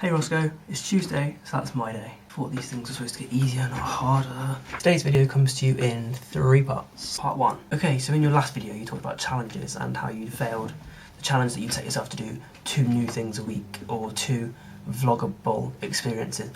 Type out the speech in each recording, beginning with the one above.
Hey Roscoe, it's Tuesday, so that's my day. I thought these things were supposed to get easier, not harder. Today's video comes to you in 3 parts. Part 1. Okay, so in your last video you talked about challenges and how you'd failed the challenge that you'd set yourself to do 2 new things a week, or 2 vloggable experiences.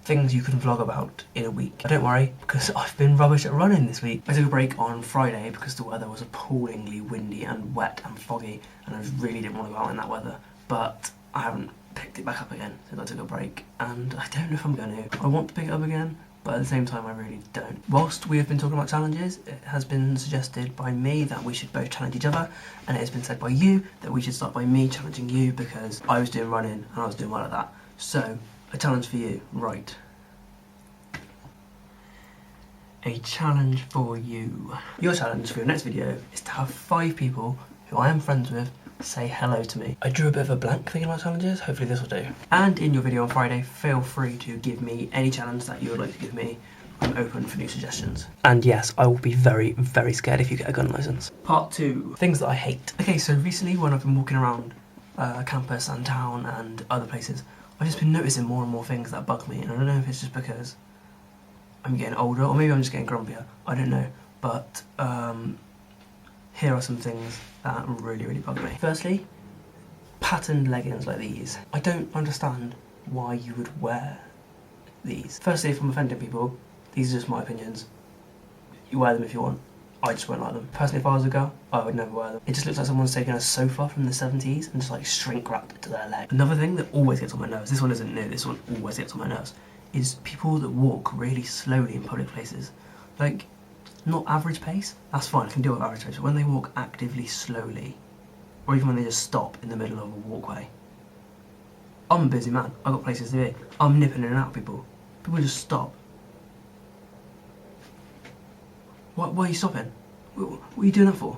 Things you can vlog about in a week. But don't worry, because I've been rubbish at running this week. I took a break on Friday because the weather was appallingly windy and wet and foggy, and I really didn't want to go out in that weather. But I haven't picked it back up again since I took a break, and I don't know if I'm going to. I want to pick it up again, but at the same time I really don't. Whilst we have been talking about challenges, it has been suggested by me that we should both challenge each other, and it has been said by you that we should start by me challenging you because I was doing running and I was doing well at that. So, a challenge for you, right. A challenge for you. Your challenge for your next video is to have 5 people who I am friends with say hello to me. I drew a bit of a blank thinking about challenges, hopefully this will do. And in your video on Friday, feel free to give me any challenge that you would like to give me. I'm open for new suggestions. And yes, I will be very, very scared if you get a gun license. Part 2. Things that I hate. Okay, so recently when I've been walking around campus and town and other places, I've just been noticing more and more things that bug me, and I don't know if it's just because I'm getting older, or maybe I'm just getting grumpier, I don't know, but here are some things that really, really bug me. Firstly, patterned leggings like these. I don't understand why you would wear these. Firstly, if I'm offending people, these are just my opinions. You wear them if you want. I just won't like them. Personally, if I was a girl, I would never wear them. It just looks like someone's taken a sofa from the 70s and just like shrink wrapped it to their leg. Another thing that always gets on my nerves, this one isn't new, this one always gets on my nerves, is people that walk really slowly in public places. Like, not average pace, that's fine, I can deal with average pace, but when they walk actively slowly, or even when they just stop in the middle of a walkway. I'm a busy man, I've got places to be. I'm nipping in and out of people. People just stop. Why are you stopping? What are you doing that for?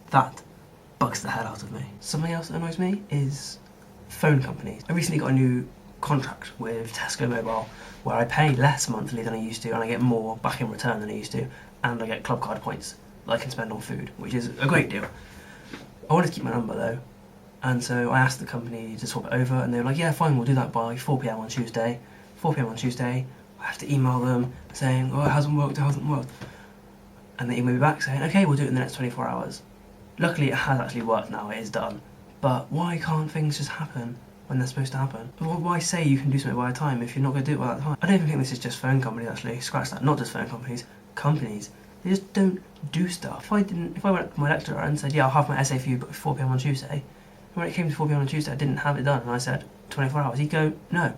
That bugs the hell out of me. Something else that annoys me is phone companies. I recently got a new contract with Tesco Mobile where I pay less monthly than I used to and I get more back in return than I used to, and I get club card points that I can spend on food, which is a great deal. I wanted to keep my number though, and so I asked the company to swap it over, and they were like, yeah fine, we'll do that by 4 PM on Tuesday. 4 PM on Tuesday, I have to email them saying, oh it hasn't worked, and they email me back saying, okay, we'll do it in the next 24 hours. Luckily it has actually worked now, it is done, but why can't things just happen when they're supposed to happen? Why say you can do something by a time if you're not going to do it by that time? I don't even think this is just phone companies actually, scratch that, not just phone companies, companies. They just don't do stuff. If I went to my lecturer and said, yeah, I'll have my essay for you by 4 PM on Tuesday, and when it came to 4 PM on Tuesday I didn't have it done, and I said 24 hours, he'd go, no,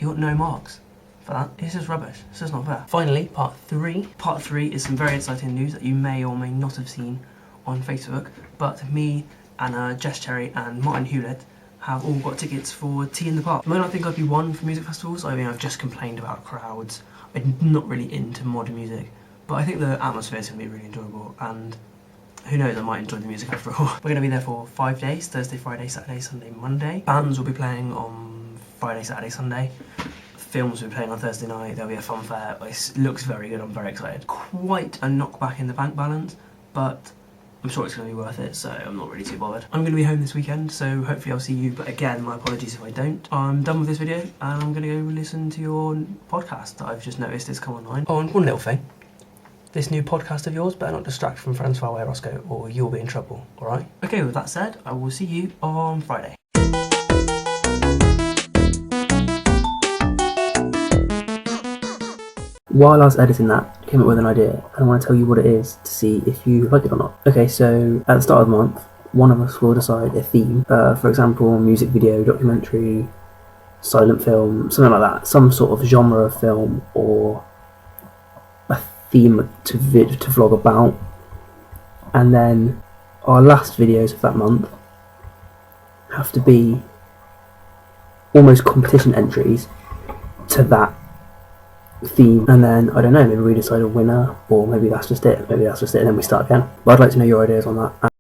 you got no marks for that. It's just rubbish, it's just not fair. Finally, part 3. Part 3 is some very exciting news that you may or may not have seen on Facebook, but me, Anna, Jess Cherry and Martin Hewlett have all got tickets for Tea in the Park. You might not think I'd be one for music festivals. I mean, I've just complained about crowds. I'm not really into modern music, but I think the atmosphere is going to be really enjoyable, and who knows, I might enjoy the music after all. We're going to be there for 5 days, Thursday, Friday, Saturday, Sunday, Monday. Bands will be playing on Friday, Saturday, Sunday. Films will be playing on Thursday night. There'll be a fun fair. It looks very good, I'm very excited. Quite a knockback in the bank balance, but I'm sure it's going to be worth it, so I'm not really too bothered. I'm going to be home this weekend, so hopefully I'll see you, but again, my apologies if I don't. I'm done with this video, and I'm going to go listen to your podcast that I've just noticed has come online. Oh, and one little thing. This new podcast of yours better not distract from Friends Far Away, Roscoe, or you'll be in trouble, alright? Okay, with that said, I will see you on Friday. While I was editing that, I came up with an idea, and I want to tell you what it is to see if you like it or not. Okay, so at the start of the month, one of us will decide a theme. For example, music video, documentary, silent film, something like that. Some sort of genre of film or a theme to vlog about. And then our last videos of that month have to be almost competition entries to that theme, and then I don't know, maybe we decide a winner, or maybe that's just it, and then we start again. But I'd like to know your ideas on that.